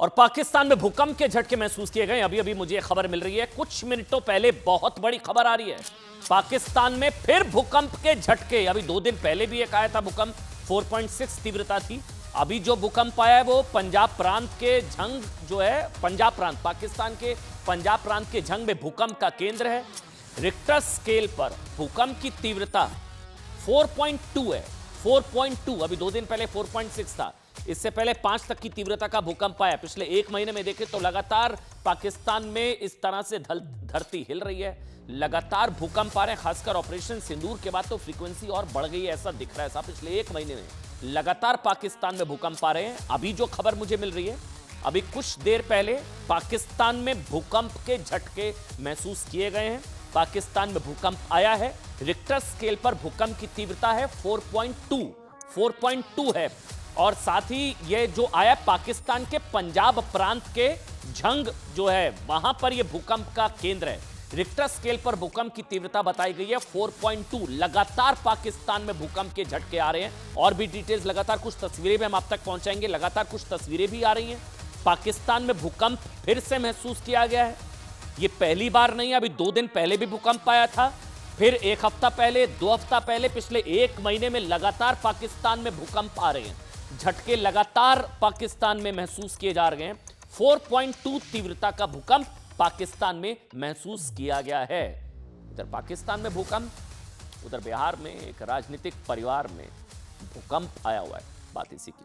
और पाकिस्तान में भूकंप के झटके महसूस किए गए। अभी अभी मुझे खबर मिल रही है, कुछ मिनटों पहले बहुत बड़ी खबर आ रही है। पाकिस्तान में फिर भूकंप के झटके। अभी 2 दिन पहले भी एक आया था भूकंप, 4.6 तीव्रता थी। अभी जो भूकंप आया है वो पंजाब प्रांत के झंग जो है, पंजाब प्रांत, पाकिस्तान के पंजाब प्रांत के झंग में भूकंप का केंद्र है। रिक्टर स्केल पर भूकंप की तीव्रता 4.2 है। 4.2। अभी 2 दिन पहले 4.6 था। इससे पहले 5 तक की तीव्रता का भूकंप आया। पिछले 1 महीने में देखें तो लगातार पाकिस्तान में इस तरह से धरती हिल रही है, लगातार भूकंप आ रहे हैं। खासकर ऑपरेशन सिंदूर के बाद तो फ्रीक्वेंसी और बढ़ गई है, ऐसा दिख रहा है साहब। पिछले 1 महीने में लगातार पाकिस्तान में भूकंप आ रहे हैं। अभी जो खबर मुझे मिल रही है, अभी कुछ देर पहले पाकिस्तान में भूकंप के झटके महसूस किए गए हैं। पाकिस्तान में भूकंप आया है। रिक्टर स्केल पर भूकंप की तीव्रता है 4.2 है। और साथ ही ये जो आया पाकिस्तान के पंजाब प्रांत के झंग जो है, वहां पर ये भूकंप का केंद्र है। रिक्टर स्केल पर भूकंप की तीव्रता बताई गई है 4.2। लगातार पाकिस्तान में भूकंप के झटके आ रहे हैं। और भी डिटेल्स, लगातार कुछ तस्वीरें भी हम आप तक पहुंचाएंगे। लगातार कुछ तस्वीरें भी आ रही हैं। पाकिस्तान में भूकंप फिर से महसूस किया गया है। ये पहली बार नहीं है, अभी 2 दिन पहले भी भूकंप आया था, फिर 1 हफ्ता पहले, 2 हफ्ता पहले। पिछले 1 महीने में लगातार पाकिस्तान में भूकंप आ रहे हैं। झटके लगातार पाकिस्तान में महसूस किए जा रहे हैं। 4.2 तीव्रता का भूकंप पाकिस्तान में महसूस किया गया है। इधर पाकिस्तान में भूकंप, उधर बिहार में एक राजनीतिक परिवार में भूकंप आया हुआ है। बात इसी की।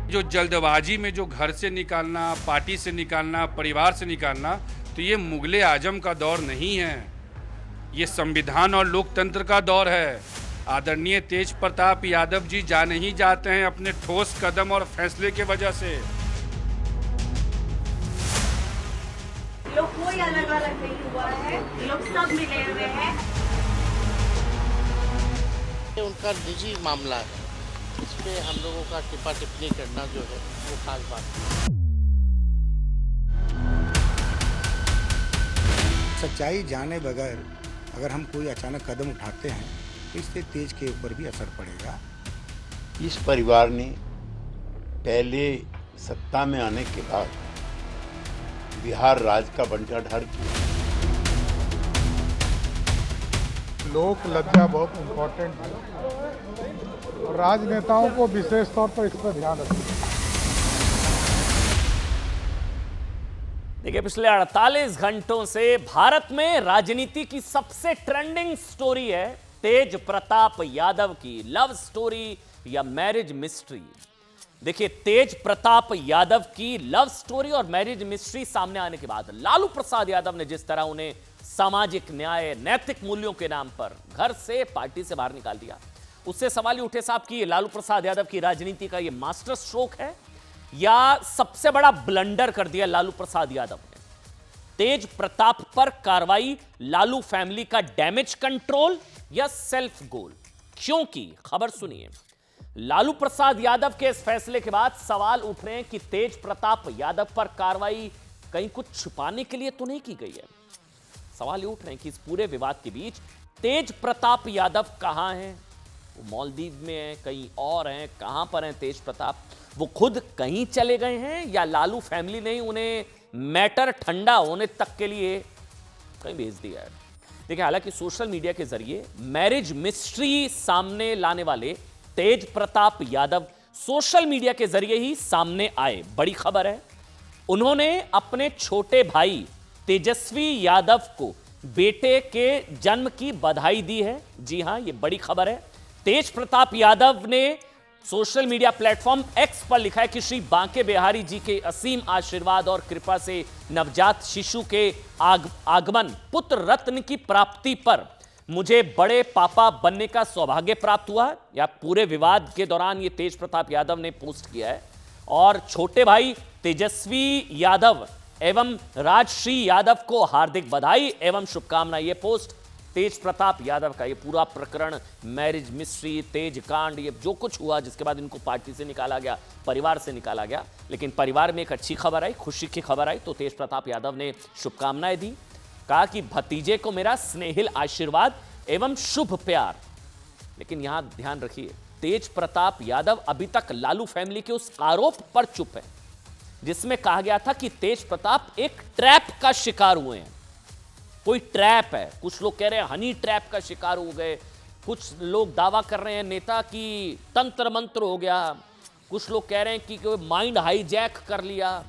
जो जल्दबाजी में जो घर से निकालना, पार्टी से निकालना, परिवार से निकालना, तो ये मुगले आजम का दौर नहीं है, ये संविधान और लोकतंत्र का दौर है। आदरणीय तेज प्रताप यादव जी जाने ही जाते हैं अपने ठोस कदम और फैसले के वजह से। लोग कोई अलग अलग नहीं हुआ है, लोग सब मिले हुए हैं। उनका निजी मामला है, इस पे हम लोगों का टिप्पा टिप्पणी करना जो है वो खास बात है। सच्चाई जाने बगैर अगर हम कोई अचानक कदम उठाते हैं तो इससे तेज के ऊपर भी असर पड़ेगा। इस परिवार ने पहले सत्ता में आने के बाद बिहार राज्य का बंटाढार किया। लोक लज्जा बहुत इम्पोर्टेंट है और राजनेताओं को विशेष तौर पर इस पर ध्यान रखना। देखिए, पिछले 48 घंटों से भारत में राजनीति की सबसे ट्रेंडिंग स्टोरी है तेज प्रताप यादव की लव स्टोरी या मैरिज मिस्ट्री। देखिए, तेज प्रताप यादव की लव स्टोरी और मैरिज मिस्ट्री सामने आने के बाद लालू प्रसाद यादव ने जिस तरह उन्हें सामाजिक न्याय, नैतिक मूल्यों के नाम पर घर से, पार्टी से बाहर निकाल दिया, उससे सवाल उठे साहब कि लालू प्रसाद यादव की राजनीति का यह मास्टर स्ट्रोक है या सबसे बड़ा ब्लंडर कर दिया लालू प्रसाद यादव ने। तेज प्रताप पर कार्रवाई लालू फैमिली का डैमेज कंट्रोल या सेल्फ गोल? क्योंकि खबर सुनिए, लालू प्रसाद यादव के इस फैसले के बाद सवाल उठ रहे हैं कि तेज प्रताप यादव पर कार्रवाई कहीं कुछ छुपाने के लिए तो नहीं की गई है। सवाल ये उठ रहे हैं कि इस पूरे विवाद के बीच तेज प्रताप यादव कहां हैं? वो मालदीव में हैं, कहीं और हैं, कहां पर हैं तेज प्रताप? वो खुद कहीं चले गए हैं या लालू फैमिली ने उन्हें मैटर ठंडा होने तक के लिए कहीं भेज दिया है? देखिए, हालांकि सोशल मीडिया के जरिए मैरिज मिस्ट्री सामने लाने वाले तेज प्रताप यादव सोशल मीडिया के जरिए ही सामने आए। बड़ी खबर है, उन्होंने अपने छोटे भाई तेजस्वी यादव को बेटे के जन्म की बधाई दी है। जी हां, यह बड़ी खबर है। तेज प्रताप यादव ने सोशल मीडिया प्लेटफॉर्म एक्स पर लिखा है कि श्री बांके बिहारी जी के असीम आशीर्वाद और कृपा से नवजात शिशु के आगमन, पुत्र रत्न की प्राप्ति पर मुझे बड़े पापा बनने का सौभाग्य प्राप्त हुआ। या पूरे विवाद के दौरान ये तेज प्रताप यादव ने पोस्ट किया है। और छोटे भाई तेजस्वी यादव एवं राजश्री यादव को हार्दिक बधाई एवं शुभकामनाएं। ये पोस्ट तेज प्रताप यादव का। ये पूरा प्रकरण, मैरिज मिस्ट्री, तेज कांड, ये जो कुछ हुआ, जिसके बाद इनको पार्टी से निकाला गया, परिवार से निकाला गया, लेकिन परिवार में एक अच्छी खबर आई, खुशी की खबर आई, तो तेज प्रताप यादव ने शुभकामनाएं दी। कहा कि भतीजे को मेरा स्नेहिल आशीर्वाद एवं शुभ प्यार। लेकिन यहां ध्यान रखिए, तेज प्रताप यादव अभी तक लालू फैमिली के उस आरोप पर चुप है जिसमें कहा गया था कि तेज प्रताप एक ट्रैप का शिकार हुए हैं। कोई ट्रैप है, कुछ लोग कह रहे हैं हनी ट्रैप का शिकार हो गए, कुछ लोग दावा कर रहे हैं नेता की तंत्र मंत्र हो गया, कुछ लोग कह रहे हैं कि कोई माइंड हाईजैक कर लिया।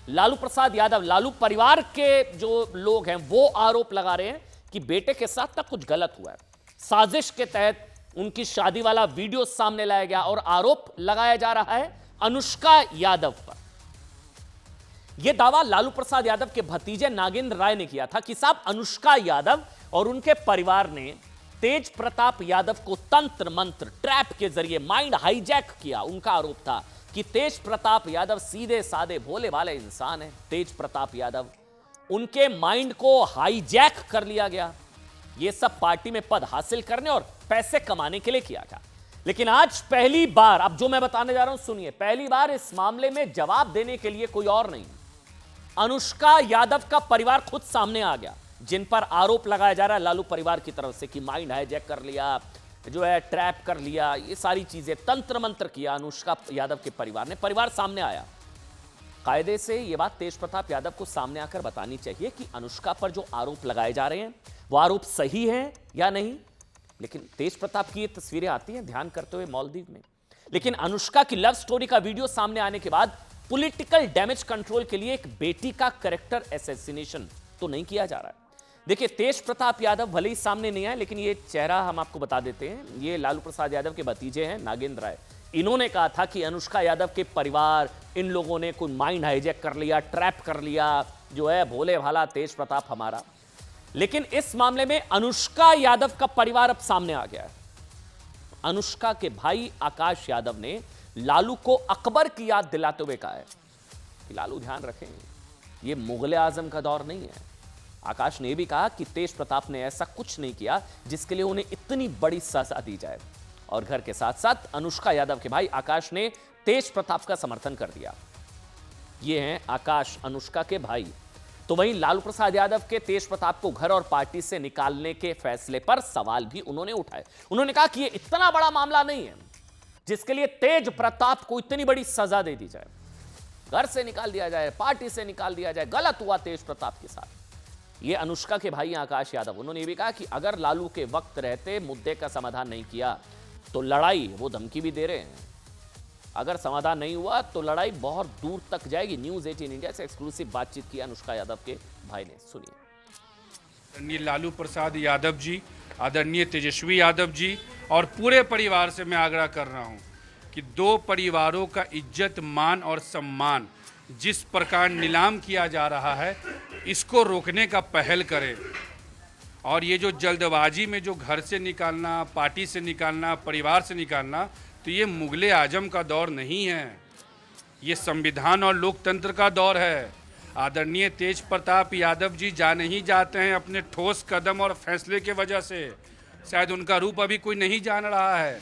लालू प्रसाद यादव, लालू परिवार के जो लोग हैं वो आरोप लगा रहे हैं कि बेटे के साथ ना कुछ गलत हुआ है, साजिश के तहत उनकी शादी वाला वीडियो सामने लाया गया और आरोप लगाया जा रहा है अनुष्का यादव पर। यह दावा लालू प्रसाद यादव के भतीजे नागेंद्र राय ने किया था कि साहब अनुष्का यादव और उनके परिवार ने तेज प्रताप यादव को तंत्र मंत्र ट्रैप के जरिए माइंड हाईजैक किया। उनका आरोप था कि तेज प्रताप यादव सीधे साधे भोले वाले इंसान हैं। तेज प्रताप यादव, उनके माइंड को हाईजैक कर लिया गया। यह सब पार्टी में पद हासिल करने और पैसे कमाने के लिए किया गया। लेकिन आज पहली बार, अब जो मैं बताने जा रहा हूं सुनिए, पहली बार इस मामले में जवाब देने के लिए कोई और नहीं, अनुष्का यादव का परिवार खुद सामने आ गया, जिन पर आरोप लगाया जा रहा है लालू परिवार की तरफ से कि माइंड हाईजैक कर लिया, जो है ट्रैप कर लिया, ये सारी चीजें तंत्र मंत्र किया अनुष्का यादव के परिवार ने। परिवार सामने आया। कायदे से यह बात तेज प्रताप यादव को सामने आकर बतानी चाहिए कि अनुष्का पर जो आरोप लगाए जा रहे हैं वो आरोप सही है या नहीं। लेकिन तेज प्रताप की ये तस्वीरें आती हैं ध्यान करते हुए मालदीव में। लेकिन अनुष्का की लव स्टोरी का वीडियो सामने आने के बाद पॉलिटिकल डैमेज कंट्रोल के लिए एक बेटी का कैरेक्टर असैसिनेशन तो नहीं किया जा रहा है। देखिए, तेज प्रताप यादव भले ही सामने नहीं आए, लेकिन ये चेहरा हम आपको बता देते हैं। ये लालू प्रसाद यादव के भतीजे हैं नागेंद्र राय। इन्होंने कहा था कि अनुष्का यादव के परिवार, इन लोगों ने कोई माइंड हाईजैक कर लिया, ट्रैप कर लिया, जो है भोले भाला तेज प्रताप हमारा। लेकिन इस मामले में अनुष्का यादव का परिवार अब सामने आ गया है। अनुष्का के भाई आकाश यादव ने लालू को अकबर की याद दिलाते हुए कहा है कि लालू ध्यान रखें, यह मुगल आजम का दौर नहीं है। आकाश ने भी कहा कि तेज प्रताप ने ऐसा कुछ नहीं किया जिसके लिए उन्हें इतनी बड़ी सजा दी जाए। और घर के साथ साथ अनुष्का यादव के भाई आकाश ने तेज प्रताप का समर्थन कर दिया। ये हैं आकाश, अनुष्का के भाई। तो वहीं लालू प्रसाद यादव के तेज प्रताप को घर और पार्टी से निकालने के फैसले पर सवाल भी उन्होंने उठाए। उन्होंने कहा कि यह इतना बड़ा मामला नहीं है जिसके लिए तेज प्रताप को इतनी बड़ी सजा दे दी जाए, घर से निकाल दिया जाए, पार्टी से निकाल दिया जाए। गलत हुआ तेज प्रताप के साथ। ये अनुष्का के भाई आकाश यादव, उन्होंने ये भी कहा कि अगर लालू के वक्त रहते मुद्दे का समाधान नहीं किया तो लड़ाई, वो धमकी भी दे रहे हैं, अगर समाधान नहीं हुआ तो लड़ाई बहुत दूर तक जाएगी। न्यूज़ 18 इंडिया से एक्सक्लूसिव बातचीत की अनुष्का यादव के भाई ने, सुनिए। आदरणीय लालू प्रसाद यादव जी, आदरणीय तेजस्वी यादव जी और पूरे परिवार से मैं आग्रह कर रहा हूं कि दो परिवारों का इज्जत, मान और सम्मान जिस प्रकार नीलाम किया जा रहा है, इसको रोकने का पहल करें। और ये जो जल्दबाजी में जो घर से निकालना, पार्टी से निकालना, परिवार से निकालना, तो ये मुगले आजम का दौर नहीं है, ये संविधान और लोकतंत्र का दौर है। आदरणीय तेज प्रताप यादव जी जा नहीं जाते हैं अपने ठोस कदम और फैसले के वजह से, शायद उनका रूप अभी कोई नहीं जान रहा है।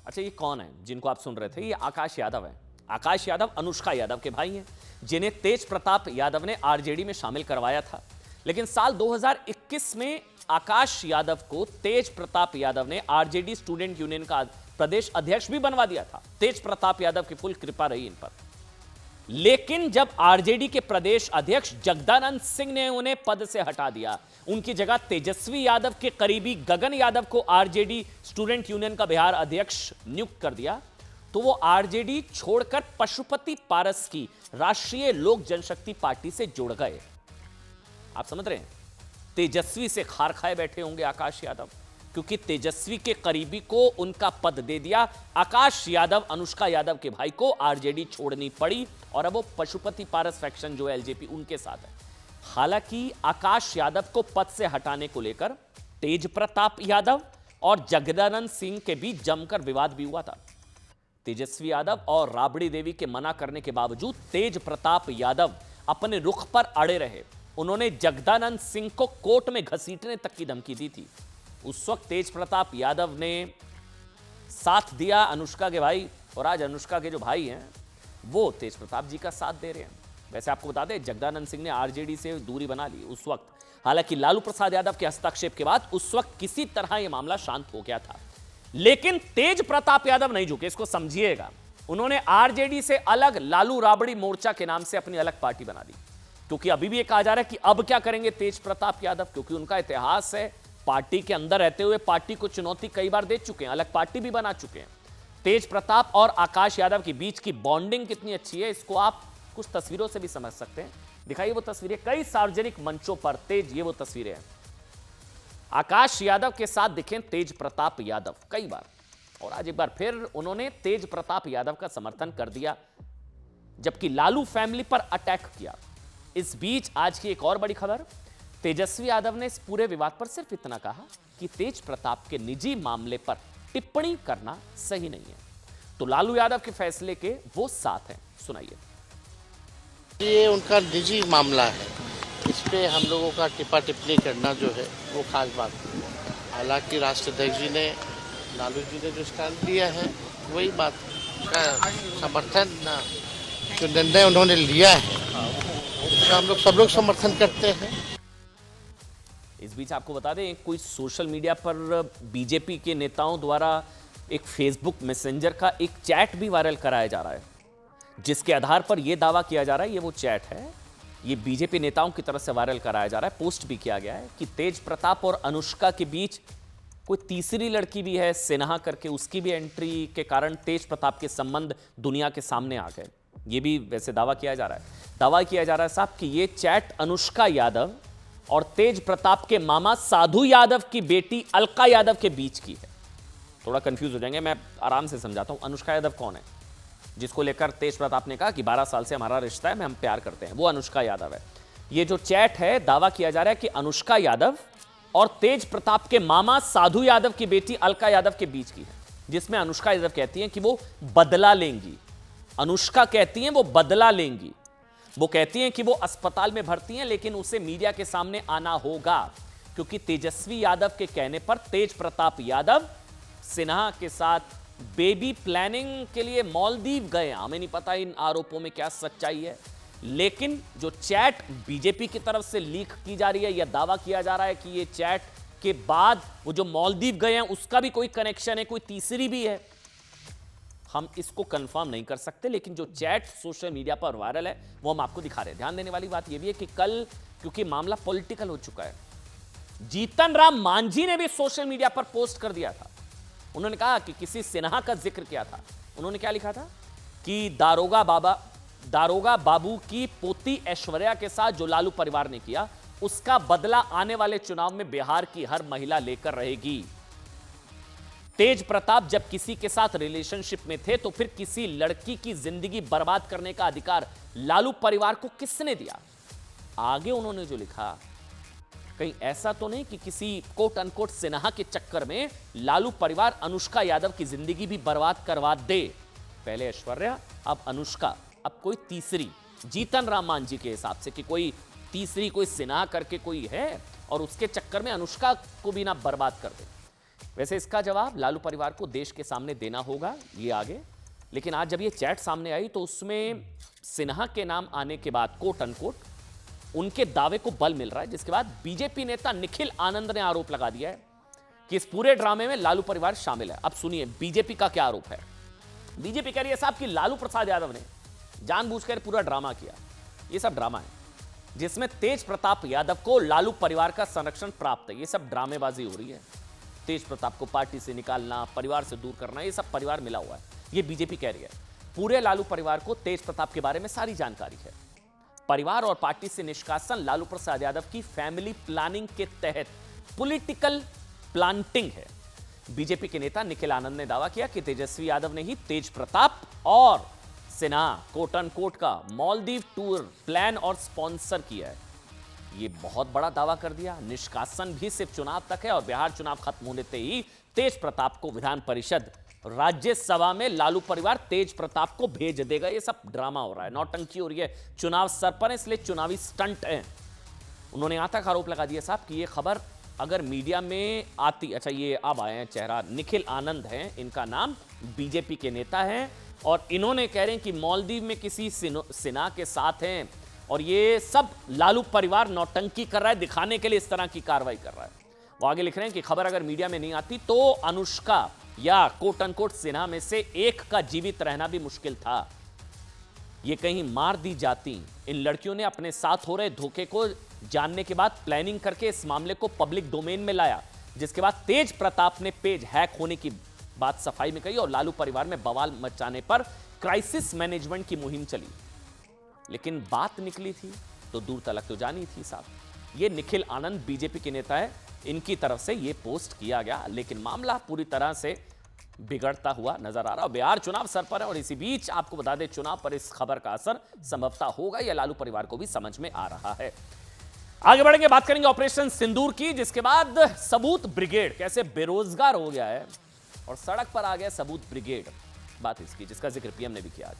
अच्छा, ये कौन है जिनको आप सुन रहे थे? ये आकाश यादव है। आकाश यादव अनुष्का यादव के भाई हैं, जिन्हें तेज प्रताप यादव ने आरजेडी में शामिल करवाया था। लेकिन साल 2021 में आकाश यादव को तेज प्रताप यादव ने आरजेडी स्टूडेंट यूनियन का प्रदेश अध्यक्ष भी बनवा दिया था। तेज प्रताप यादव की फुल कृपा रही इन पर। लेकिन जब आरजेडी के प्रदेश अध्यक्ष जगदानंद सिंह ने उन्हें पद से हटा दिया, उनकी जगह तेजस्वी यादव के करीबी गगन यादव को आरजेडी स्टूडेंट यूनियन का बिहार अध्यक्ष नियुक्त कर दिया, तो वो आरजेडी छोड़कर पशुपति पारस की राष्ट्रीय लोक जनशक्ति पार्टी से जुड़ गए। आप समझ रहे हैं? तेजस्वी से खार खाए बैठे होंगे आकाश यादव, क्योंकि तेजस्वी के करीबी को उनका पद दे दिया। आकाश यादव, अनुष्का यादव के भाई को आरजेडी छोड़नी पड़ी और अब वो पशुपति पारस फैक्शन जो है एलजेपी, उनके साथ है। हालांकि आकाश यादव को पद से हटाने को लेकर तेज प्रताप यादव और जगदानंद सिंह के बीच जमकर विवाद भी हुआ था। तेजस्वी यादव और राबड़ी देवी के मना करने के बावजूद तेज प्रताप यादव अपने रुख पर अड़े रहे। उन्होंने जगदानंद सिंह को कोर्ट में घसीटने तक की धमकी दी थी। उस वक्त तेज प्रताप यादव ने साथ दिया अनुष्का के भाई, और आज अनुष्का के जो भाई हैं वो तेज प्रताप जी का साथ दे रहे हैं। वैसे आपको बता दें, जगदानंद सिंह ने आरजेडी से दूरी बना ली उस वक्त। हालांकि लालू प्रसाद यादव के हस्तक्षेप के बाद उस वक्त किसी तरह यह मामला शांत हो गया था, लेकिन तेज प्रताप यादव नहीं झुके, इसको समझिएगा। उन्होंने आरजेडी से अलग लालू राबड़ी मोर्चा के नाम से अपनी अलग पार्टी बना दी, क्योंकि अभी भी ये कहा जा रहा है कि अब क्या करेंगे तेज प्रताप यादव, क्योंकि उनका इतिहास है, पार्टी के अंदर रहते हुए पार्टी को चुनौती कई बार दे चुके हैं, अलग पार्टी भी बना चुके हैं। तेज प्रताप और आकाश यादव के बीच की बॉन्डिंग कितनी अच्छी है, इसको आप कुछ तस्वीरों से भी समझ सकते हैं। दिखाइए वो तस्वीरें, कई सार्वजनिक मंचों पर तेज, ये वो तस्वीरें हैं। आकाश यादव के साथ दिखे तेज प्रताप यादव कई बार, और आज एक बार फिर उन्होंने तेज प्रताप यादव का समर्थन कर दिया, जबकि लालू फैमिली पर अटैक किया। इस बीच आज की एक और बड़ी खबर, तेजस्वी यादव ने इस पूरे विवाद पर सिर्फ इतना कहा कि तेज प्रताप के निजी मामले पर टिप्पणी करना सही नहीं है। तो लालू यादव के फैसले के वो साथ हैं, सुनाइए। ये उनका निजी मामला है, इस पे हम लोगों का टिप्पा टिप्पणी करना जो है वो खास बात नहीं है। हालांकि राष्ट्राध्यक्ष जी ने, लालू जी ने जो स्टैंड लिया है वही बात का समर्थन, जो निर्णय उन्होंने लिया है उसका हम लोग सब लोग समर्थन करते हैं। इस बीच आपको बता दें, कोई सोशल मीडिया पर बीजेपी के नेताओं द्वारा एक फेसबुक मैसेंजर का एक चैट भी वायरल कराया जा रहा है, जिसके आधार पर यह दावा किया जा रहा है, ये वो चैट है, ये बीजेपी नेताओं की तरफ से वायरल कराया जा रहा है। पोस्ट भी किया गया है कि तेज प्रताप और अनुष्का के बीच कोई तीसरी लड़की भी है, सिन्हा करके, उसकी भी एंट्री के कारण तेज प्रताप के संबंध दुनिया के सामने आ गए। ये भी वैसे दावा किया जा रहा है। दावा किया जा रहा है साहब कि ये चैट अनुष्का यादव और तेज प्रताप के मामा साधु यादव की बेटी अलका यादव के बीच की है। थोड़ा कंफ्यूज हो जाएंगे, मैं आराम से समझाता हूं। अनुष्का यादव कौन है, जिसको लेकर तेज प्रताप ने कहा कि 12 साल से हमारा रिश्ता है, हम प्यार करते हैं, वो अनुष्का यादव है। ये जो चैट है, दावा किया जा रहा है कि अनुष्का यादव और तेज प्रताप के मामा साधु यादव की बेटी अलका यादव के बीच की है, जिसमें अनुष्का यादव कहती हैं कि वो बदला लेंगी। अनुष्का कहती हैं वो बदला लेंगी। वो कहती हैं कि वो अस्पताल में भर्ती हैं, लेकिन उसे मीडिया के सामने आना होगा, क्योंकि तेजस्वी यादव के कहने पर तेज प्रताप यादव सिन्हा के साथ बेबी प्लानिंग के लिए मालदीव गए। हमें नहीं पता इन आरोपों में क्या सच्चाई है, लेकिन जो चैट बीजेपी की तरफ से लीक की जा रही है, यह दावा किया जा रहा है कि ये चैट के बाद वो जो मालदीव गए हैं उसका भी कोई कनेक्शन है, कोई तीसरी भी है। हम इसको कंफर्म नहीं कर सकते, लेकिन जो चैट सोशल मीडिया पर वायरल है वो हम आपको दिखा रहे हैं। ध्यान देने वाली बात यह भी है कि कल, क्योंकि मामला पॉलिटिकल हो चुका है, जीतन राम मांझी ने भी सोशल मीडिया पर पोस्ट कर दिया था। उन्होंने कहा कि किसी सिन्हा का जिक्र किया था। उन्होंने क्या लिखा था कि दारोगा बाबू की पोती ऐश्वर्या के साथ जो लालू परिवार ने किया, उसका बदला आने वाले चुनाव में बिहार की हर महिला लेकर रहेगी। तेज प्रताप जब किसी के साथ रिलेशनशिप में थे तो फिर किसी लड़की की जिंदगी बर्बाद करने का अधिकार लालू परिवार को किसने दिया? आगे उन्होंने जो लिखा, कहीं ऐसा तो नहीं कि किसी कोट अनकोट सिन्हा के चक्कर में लालू परिवार अनुष्का यादव की जिंदगी भी बर्बाद करवा दे। पहले ऐश्वर्या, अब अनुष्का, अब कोई तीसरी, जीतन राम मांझी के हिसाब से कि कोई तीसरी, कोई सिन्हा करके कोई है और उसके चक्कर में अनुष्का को भी ना बर्बाद कर दे। वैसे इसका जवाब लालू परिवार को देश के सामने देना होगा, ये आगे। लेकिन आज जब ये चैट सामने आई तो उसमें सिन्हा के नाम आने के बाद कोट अनकोट उनके दावे को बल मिल रहा है, जिसके बाद बीजेपी नेता निखिल आनंद ने आरोप लगा दिया है कि इस पूरे ड्रामे में लालू परिवार शामिल है। अब सुनिए बीजेपी का क्या आरोप है। बीजेपी कह रही है साहब कि लालू प्रसाद यादव ने जानबूझकर पूरा ड्रामा किया। ये सब ड्रामा है, जिसमें तेज प्रताप यादव को लालू परिवार का संरक्षण प्राप्त है। ये सब ड्रामेबाजी हो रही है। तेज प्रताप को पार्टी से निकालना, परिवार से दूर करना, ये सब परिवार मिला हुआ है, ये बीजेपी कह रही है। पूरे लालू परिवार को तेज प्रताप के बारे में सारी जानकारी है। परिवार और पार्टी से निष्कासन लालू प्रसाद यादव की फैमिली प्लानिंग के तहत पॉलिटिकल प्लांटिंग है। बीजेपी के नेता निखिल आनंद ने दावा किया कि तेजस्वी यादव ने ही तेज प्रताप और सिन्हा कोट अनकोट का मालदीव टूर प्लान और स्पॉन्सर किया है। ये बहुत बड़ा दावा कर दिया। निष्कासन भी सिर्फ चुनाव तक है और बिहार चुनाव खत्म होने से ही तेज प्रताप को विधान परिषद, राज्यसभा में लालू परिवार तेज प्रताप को भेज देगा। ये सब ड्रामा हो रहा है, नौटंकी हो रही है चुनाव स्तर पर, इसलिए चुनावी स्टंट है। उन्होंने यहां तक आरोप लगा दिया साहब कि ये खबर अगर मीडिया में आती, अच्छा ये अब आए हैं चेहरा, निखिल आनंद हैं इनका नाम, बीजेपी के नेता हैं, और इन्होंने कह रहे हैं कि मालदीव में किसी सिन्हा के साथ हैं और ये सब लालू परिवार नौटंकी कर रहा है, दिखाने के लिए इस तरह की कार्रवाई कर रहा है। वो आगे लिख रहे हैं कि खबर अगर मीडिया में नहीं आती तो अनुष्का या कोट अनकोट सिन्हा में से एक का जीवित रहना भी मुश्किल था। ये कहीं मार दी जाती। इन लड़कियों ने अपने साथ हो रहे धोखे को जानने के बाद प्लानिंग करके इस मामले को पब्लिक डोमेन में लाया, जिसके बाद तेज प्रताप ने पेज हैक होने की बात सफाई में कही और लालू परिवार में बवाल मचाने पर क्राइसिस मैनेजमेंट की मुहिम चली। लेकिन बात निकली थी तो दूर तलक तो जानी थी साहब। ये निखिल आनंद बीजेपी के नेता है, इनकी तरफ से ये पोस्ट किया गया, लेकिन मामला पूरी तरह से बिगड़ता हुआ नजर आ रहा है। बिहार चुनाव सर पर है और इसी बीच आपको बता दें चुनाव पर इस खबर का असर संभवतः होगा, यह लालू परिवार को भी समझ में आ रहा है। आगे बढ़ेंगे, बात करेंगे ऑपरेशन सिंदूर की, जिसके बाद सबूत ब्रिगेड कैसे बेरोजगार हो गया है और सड़क पर आ गया सबूत ब्रिगेड। बात इसकी जिसका जिक्र पीएम ने भी किया आज।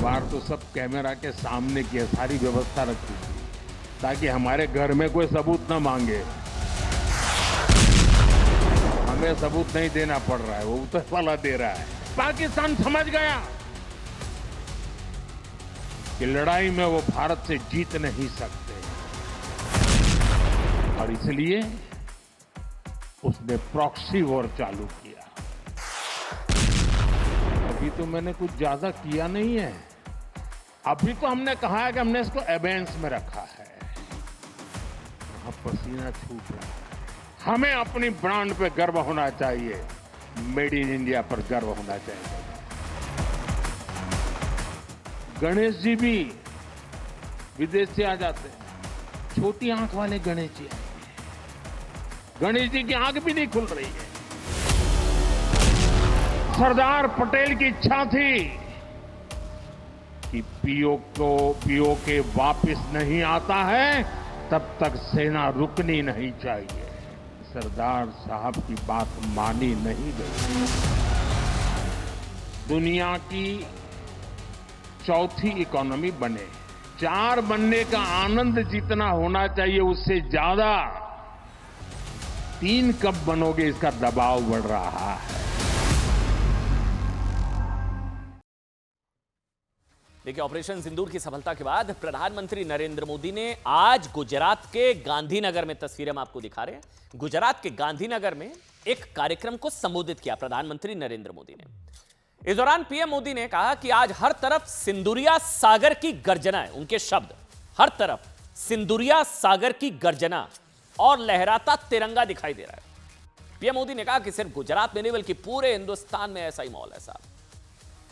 बार तो सब कैमरा के सामने की सारी व्यवस्था रखी थी ताकि हमारे घर में कोई सबूत न मांगे। हमें सबूत नहीं देना पड़ रहा है, वो ऊपर वाला दे रहा है। पाकिस्तान समझ गया कि लड़ाई में वो भारत से जीत नहीं सकते और इसलिए उसने प्रॉक्सी वॉर चालू किया। अभी तो मैंने कुछ ज्यादा किया नहीं है, अभी तो हमने कहा है कि हमने इसको एबेंस में रखा है। पसीना छूट रहा है। हमें अपनी ब्रांड पे गर्व होना चाहिए, मेड इन इंडिया पर गर्व होना चाहिए। गणेश जी भी विदेश से आ जाते हैं, छोटी आंख वाले गणेश जी आए। गणेश जी की आंख भी नहीं खुल रही है। सरदार पटेल की इच्छा थी कि पीओके वापस नहीं आता है तब तक सेना रुकनी नहीं चाहिए। सरदार साहब की बात मानी नहीं गई। दुनिया की चौथी इकोनॉमी बने, 4 बनने का आनंद जितना होना चाहिए उससे ज्यादा 3 कब बनोगे इसका दबाव बढ़ रहा है। देखिए, ऑपरेशन सिंदूर की सफलता के बाद प्रधानमंत्री नरेंद्र मोदी ने आज गुजरात के गांधीनगर में, तस्वीरें हम आपको दिखा रहे हैं, गुजरात के गांधीनगर में एक कार्यक्रम को संबोधित किया प्रधानमंत्री नरेंद्र मोदी ने। इस दौरान पीएम मोदी ने कहा कि आज हर तरफ सिंदूरिया सागर की गर्जना है। उनके शब्द, हर तरफ सिंदूरिया सागर की गर्जना और लहराता तिरंगा दिखाई दे रहा है। पीएम मोदी ने कहा कि सिर्फ गुजरात में नहीं बल्कि पूरे हिंदुस्तान में ऐसा ही माहौल है साहब।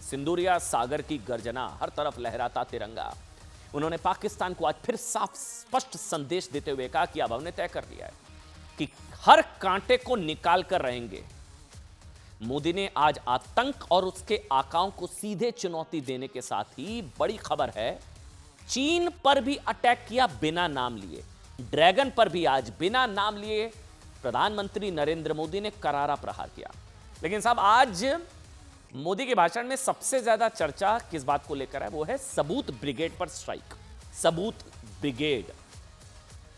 सिंदूरिया सागर की गर्जना, हर तरफ लहराता तिरंगा। उन्होंने पाकिस्तान को आज फिर साफ स्पष्ट संदेश देते हुए कहा कि अब हमने तय कर लिया है कि हर कांटे को निकाल कर रहेंगे। मोदी ने आज आतंक और उसके आकाओं को सीधे चुनौती देने के साथ ही बड़ी खबर है, चीन पर भी अटैक किया बिना नाम लिए। ड्रैगन पर भी आज बिना नाम लिए प्रधानमंत्री नरेंद्र मोदी ने करारा प्रहार किया। लेकिन साहब, आज मोदी के भाषण में सबसे ज्यादा चर्चा किस बात को लेकर है, वो है सबूत ब्रिगेड पर स्ट्राइक। सबूत ब्रिगेड,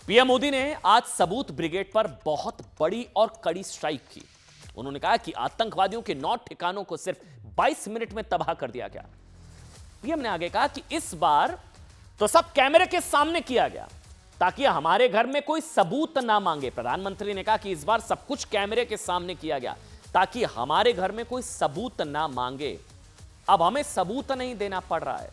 पीएम मोदी ने आज सबूत ब्रिगेड पर बहुत बड़ी और कड़ी स्ट्राइक की। उन्होंने कहा कि आतंकवादियों के 9 ठिकानों को सिर्फ 22 मिनट में तबाह कर दिया गया। पीएम ने आगे कहा कि इस बार तो सब कैमरे के सामने किया गया ताकि हमारे घर में कोई सबूत ना मांगे। प्रधानमंत्री ने कहा कि इस बार सब कुछ कैमरे के सामने किया गया ताकि हमारे घर में कोई सबूत ना मांगे। अब हमें सबूत नहीं देना पड़ रहा है।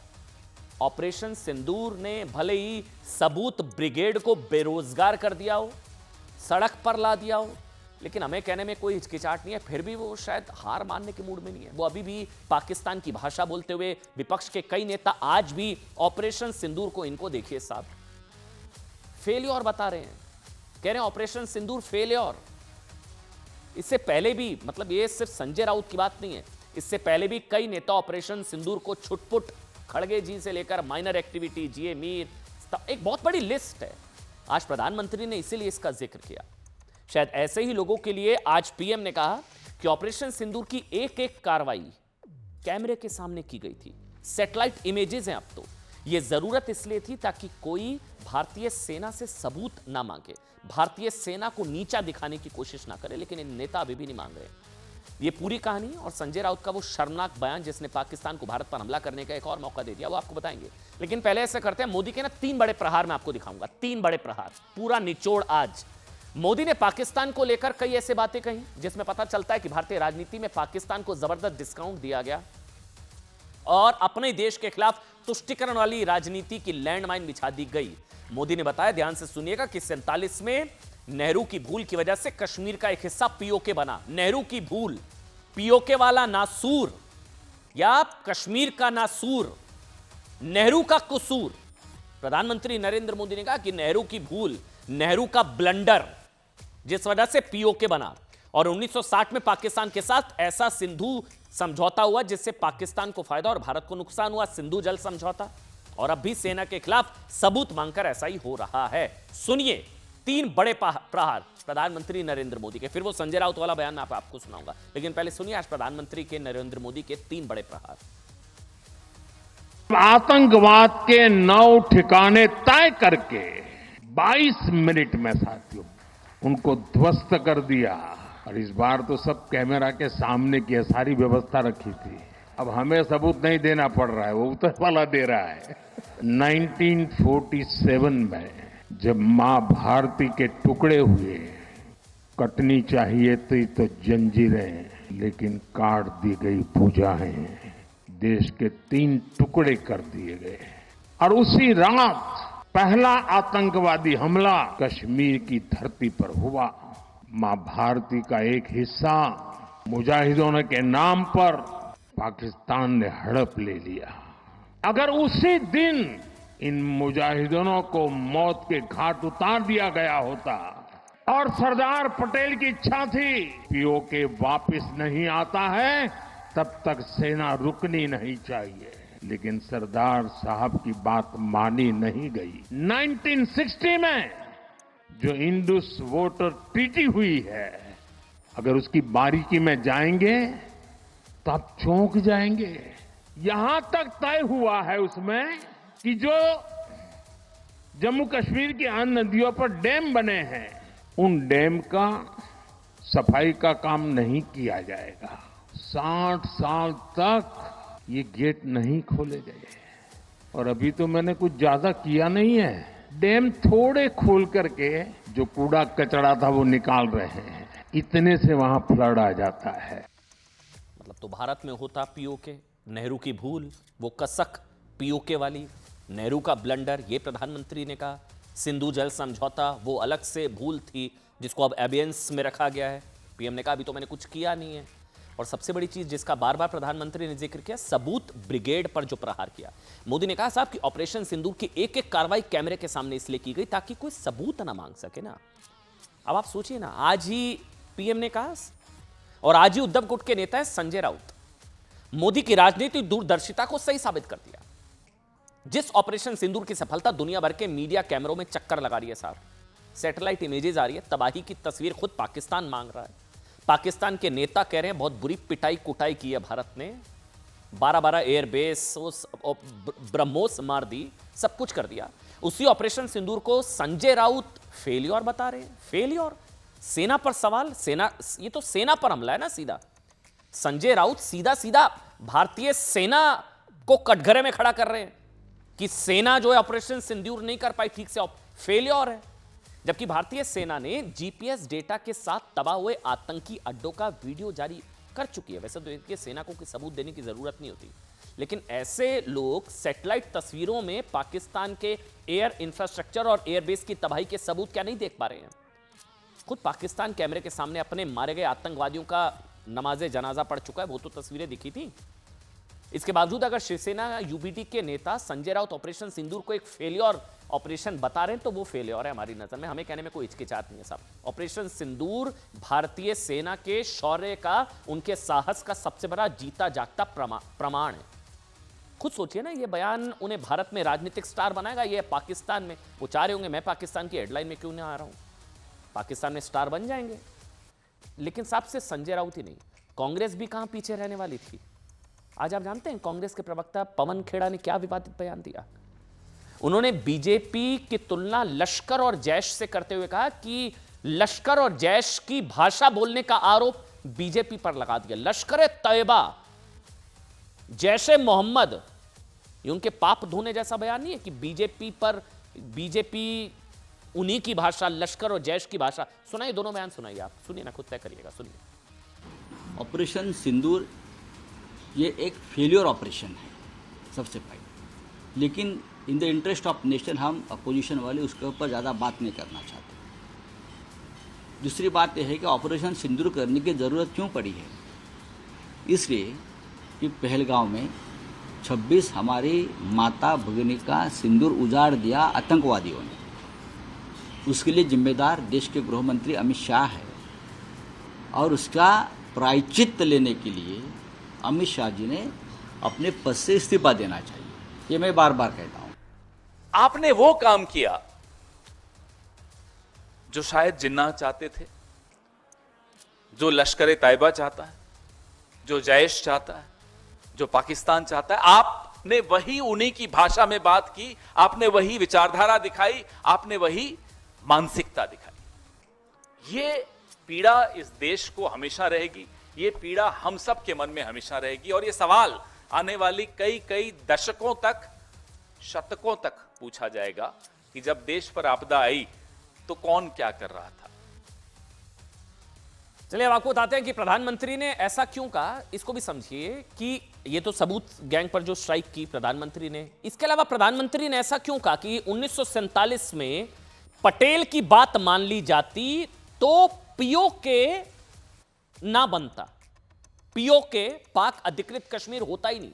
ऑपरेशन सिंदूर ने भले ही सबूत ब्रिगेड को बेरोजगार कर दिया हो, सड़क पर ला दिया हो, लेकिन हमें कहने में कोई हिचकिचाहट नहीं है। फिर भी वो शायद हार मानने के मूड में नहीं है। वो अभी भी पाकिस्तान की भाषा बोलते हुए विपक्ष के कई नेता आज भी ऑपरेशन सिंदूर को, इनको देखिए साहब, फेलियर बता रहे हैं। कह रहे हैं ऑपरेशन सिंदूर फेलियर। इससे पहले भी, मतलब ये सिर्फ संजय राउत की बात नहीं है, इससे पहले भी कई नेता ऑपरेशन सिंदूर को छुटपुट, खड़गे जी से लेकर माइनर एक्टिविटी, जीए मीर, एक बहुत बड़ी लिस्ट है। आज प्रधानमंत्री ने इसीलिए इसका जिक्र किया। शायद ऐसे ही लोगों के लिए आज पीएम ने कहा कि ऑपरेशन सिंदूर की एक एक कार्रवाई कैमरे के सामने की गई थी। सैटेलाइट इमेजेस हैं अब तो। यह जरूरत इसलिए थी ताकि कोई भारतीय सेना से सबूत ना मांगे, भारतीय सेना को नीचा दिखाने की कोशिश ना करे। लेकिन इन नेता अभी भी नहीं मांग रहे। ये पूरी कहानी और संजय राउत का वो शर्मनाक बयान जिसने पाकिस्तान को भारत पर हमला करने का एक और मौका दे दिया, वो आपको बताएंगे। लेकिन पहले ऐसे करते हैं, मोदी के ना 3 बड़े प्रहार मैं आपको दिखाऊंगा, 3 बड़े प्रहार, पूरा निचोड़। आज मोदी ने पाकिस्तान को लेकर कई ऐसे बातें कही जिसमें पता चलता है कि भारतीय राजनीति में पाकिस्तान को जबरदस्त डिस्काउंट दिया गया और अपने देश के खिलाफ तुष्टिकरण वाली राजनीति की लैंडमाइन बिछा दी गई। मोदी ने बताया, ध्यान से सुनिएगा, कि 47 में नेहरू की भूल की वजह से कश्मीर का एक हिस्सा पीओके बना। नेहरू की भूल, पीओके वाला नासूर या कश्मीर का नासूर, नेहरू का कसूर। प्रधानमंत्री नरेंद्र मोदी ने कहा कि नेहरू की भूल, नेहरू का ब्लंडर, जिस वजह से पीओके बना। और 1960 में पाकिस्तान के साथ ऐसा सिंधु समझौता हुआ जिससे पाकिस्तान को फायदा और भारत को नुकसान हुआ, सिंधु जल समझौता। और अब भी सेना के खिलाफ सबूत मांगकर ऐसा ही हो रहा है। सुनिए 3 बड़े प्रहार प्रधानमंत्री नरेंद्र मोदी के, फिर वो संजय राउत वाला बयान मैं आपको सुनाऊंगा, लेकिन पहले सुनिए आज प्रधानमंत्री के नरेंद्र मोदी के 3 बड़े प्रहार। आतंकवाद के 9 ठिकाने तय करके 22 मिनट में साथियों उनको ध्वस्त कर दिया। और इस बार तो सब कैमरा के सामने की सारी व्यवस्था रखी थी। अब हमें सबूत नहीं देना पड़ रहा है, वो उत्तर वाला दे रहा है। 1947 में जब मां भारती के टुकड़े हुए, कटनी चाहिए थी तो जंजीरें, लेकिन काट दी गई भुजाएं, देश के 3 टुकड़े कर दिए गए। और उसी रात पहला आतंकवादी हमला कश्मीर की धरती पर हुआ। मां भारती का एक हिस्सा मुजाहिदों के नाम पर पाकिस्तान ने हड़प ले लिया। अगर उसी दिन इन मुजाहिदों को मौत के घाट उतार दिया गया होता, और सरदार पटेल की इच्छा थी पीओके वापस नहीं आता है तब तक सेना रुकनी नहीं चाहिए, लेकिन सरदार साहब की बात मानी नहीं गई। 1960 में जो इंडस वाटर ट्रीटी हुई है, अगर उसकी बारीकी में जाएंगे तो आप चौंक जाएंगे। यहां तक तय हुआ है उसमें कि जो जम्मू कश्मीर की अन्य नदियों पर डैम बने हैं, उन डैम का सफाई का काम नहीं किया जाएगा। 60 साल तक ये गेट नहीं खोले गए। और अभी तो मैंने कुछ ज्यादा किया नहीं है, डैम थोड़े खोल करके जो कूड़ा कचरा था वो निकाल रहे हैं, इतने से वहां फ्लड आ जाता है। मतलब तो भारत में होता पीओके, नेहरू की भूल, वो कसक पीओके वाली, नेहरू का ब्लंडर, ये प्रधानमंत्री ने कहा। सिंधु जल समझौता वो अलग से भूल थी जिसको अब एबियंस में रखा गया है। पीएम ने कहा अभी तो मैंने कुछ किया नहीं है। और सबसे बड़ी चीज जिसका बार बार प्रधानमंत्री ने जिक्र किया, सबूत ब्रिगेड पर जो प्रहार किया। मोदी ने कहा साहब कि ऑपरेशन सिंदूर की एक एक कार्रवाई कैमरे के सामने इसलिए की गई ताकि कोई सबूत ना मांग सके ना। अब आप सोचिए ना, आज ही पीएम ने कहा और आज ही उद्धव गुट के नेता है संजय राउत, मोदी की राजनीतिक दूरदर्शिता को सही साबित कर दिया। जिस ऑपरेशन सिंदूर की सफलता दुनिया भर के मीडिया कैमरों में चक्कर लगा रही है साहब, सैटेलाइट इमेजेस आ रही है, तबाही की तस्वीर खुद पाकिस्तान मांग रहा है। पाकिस्तान के नेता कह रहे हैं बहुत बुरी पिटाई कुटाई की है भारत ने, 12-12 एयरबेस, ब्रह्मोस मार दी, सब कुछ कर दिया। उसी ऑपरेशन सिंदूर को संजय राउत फेलियर बता रहे हैं। फेलियर, सेना पर सवाल, सेना, ये तो सेना पर हमला है ना सीधा। संजय राउत सीधा सीधा भारतीय सेना को कटघरे में खड़ा कर रहे हैं कि सेना जो है ऑपरेशन सिंदूर नहीं कर पाई ठीक से, फेलियर है। जबकि भारतीय सेना ने जीपीएस डेटा के साथ तबाह हुए आतंकी अड्डों का वीडियो जारी कर चुकी है। वैसे तो इसके सेना को कोई सबूत देने की जरूरत नहीं होती, लेकिन ऐसे लोग सैटेलाइट तस्वीरों में पाकिस्तान के एयर इंफ्रास्ट्रक्चर और एयरबेस की तबाही के सबूत क्या नहीं देख पा रहे हैं। खुद पाकिस्तान कैमरे के सामने अपने मारे गए आतंकवादियों का नमाजे जनाजा पड़ चुका है, वो तो तस्वीरें दिखी थी। इसके बावजूद अगर शिवसेना यूबीटी के नेता संजय राउत ऑपरेशन सिंदूर को एक फेलियर ऑपरेशन बता रहे हैं तो वो फेलियर है हमारी नजर में। हमें कहने में कोई हिचकिचाहट नहीं है साहब। ऑपरेशन सिंदूर भारतीय सेना के शौर्य का, उनके साहस का सबसे बड़ा जीता जागता प्रमाण है। खुद सोचिए ना, ये बयान उन्हें भारत में राजनीतिक स्टार बनाएगा। ये पाकिस्तान में वो चाह रहे होंगे मैं पाकिस्तान की हेडलाइन में क्यों नहीं आ रहा हूं, पाकिस्तान में स्टार बन जाएंगे। लेकिन साहब से संजय राउत ही नहीं, कांग्रेस भी कहां पीछे रहने वाली थी। आज आप जानते हैं कांग्रेस के प्रवक्ता पवन खेड़ा ने क्या विवादित बयान दिया। उन्होंने बीजेपी की तुलना लश्कर और जैश से करते हुए कहा कि लश्कर और जैश की भाषा बोलने का आरोप बीजेपी पर लगा दिया। लश्कर तैयबा, जैशे मोहम्मद, ये उनके पाप धोने जैसा बयान नहीं है कि बीजेपी उन्हीं की भाषा, लश्कर और जैश की भाषा। सुनाइए, दोनों बयान सुनाइए, आप सुनिए ना, खुद तय करिएगा, सुनिए। ऑपरेशन सिंदूर ये एक फेलियर ऑपरेशन है सबसे पहले, लेकिन in the interest of nation हम अपोजिशन वाले उसके ऊपर ज़्यादा बात नहीं करना चाहते। दूसरी बात यह है कि ऑपरेशन सिंदूर करने की ज़रूरत क्यों पड़ी है, इसलिए कि पहलगांव में 26 हमारी माता भगिनी का सिंदूर उजाड़ दिया आतंकवादियों ने। उसके लिए जिम्मेदार देश के गृह मंत्री अमित शाह है, और उसका प्रायश्चित्त लेने के लिए अमित शाह जी ने अपने पद से इस्तीफा देना चाहिए। ये मैं बार बार कहता हूं। आपने वो काम किया जो शायद जिन्ना चाहते थे, जो लश्कर तैयबा चाहता है, जो जैश चाहता है, जो पाकिस्तान चाहता है। आपने वही उन्हीं की भाषा में बात की, आपने वही विचारधारा दिखाई, आपने वही मानसिकता दिखाई। ये पीड़ा इस देश को हमेशा रहेगी, ये पीड़ा हम सब के मन में हमेशा रहेगी, और ये सवाल आने वाली कई दशकों तक, शतकों तक पूछा जाएगा कि जब देश पर आपदा आई तो कौन क्या कर रहा था। चलिए अब आपको बताते हैं कि प्रधानमंत्री ने ऐसा क्यों कहा, इसको भी समझिए कि ये तो सबूत गैंग पर जो स्ट्राइक की प्रधानमंत्री ने, इसके अलावा प्रधानमंत्री ने ऐसा क्यों कहा कि 1947 में पटेल की बात मान ली जाती तो पीओके ना बनता, पीओके पाक अधिकृत कश्मीर होता ही नहीं,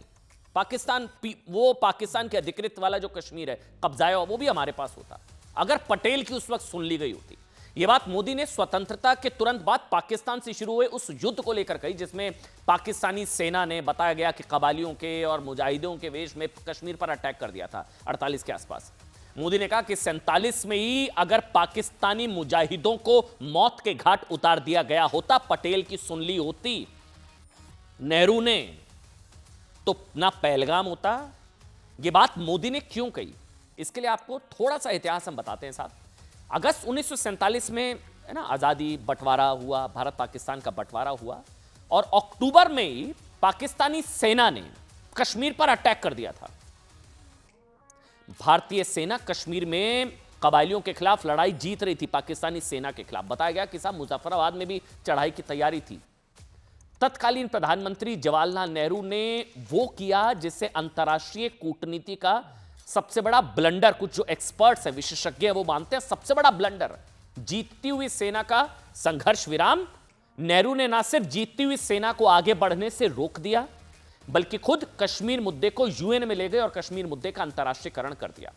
वो पाकिस्तान के अधिकृत वाला जो कश्मीर है कब्जाया हुआ, वो भी हमारे पास होता अगर पटेल की उस वक्त सुन ली गई होती। यह बात मोदी ने स्वतंत्रता के तुरंत बाद पाकिस्तान से शुरू हुए उस युद्ध को लेकर कही, जिसमें पाकिस्तानी सेना ने, बताया गया कि कबालियों के और मुजाहिदों के वेश में कश्मीर पर अटैक कर दिया था 48 के आसपास। मोदी ने कहा कि 47 में ही अगर पाकिस्तानी मुजाहिदों को मौत के घाट उतार दिया गया होता, पटेल की सुन ली होती नेहरू ने, तो ना पहलगाम होता। यह बात मोदी ने क्यों कही, इसके लिए आपको थोड़ा सा इतिहास हम बताते हैं साहब। अगस्त 1947 में है ना आजादी, बंटवारा हुआ, भारत पाकिस्तान का बंटवारा हुआ, और अक्टूबर में ही पाकिस्तानी सेना ने कश्मीर पर अटैक कर दिया था। भारतीय सेना कश्मीर में कबायलियों के खिलाफ लड़ाई जीत रही थी, पाकिस्तानी सेना के खिलाफ। बताया गया कि साहब मुजफ्फराबाद में भी चढ़ाई की तैयारी थी। तत्कालीन प्रधानमंत्री जवाहरलाल नेहरू ने वो किया जिससे अंतर्राष्ट्रीय कूटनीति का सबसे बड़ा ब्लंडर, कुछ जो एक्सपर्ट्स हैं, विशेषज्ञ हैं, वो मानते हैं सबसे बड़ा ब्लंडर, जीतती हुई सेना का संघर्ष विराम। नेहरू ने ना सिर्फ जीतती हुई सेना को आगे बढ़ने से रोक दिया, बल्कि खुद कश्मीर मुद्दे को यूएन में ले गए और कश्मीर मुद्दे का अंतर्राष्ट्रीयकरण कर दिया।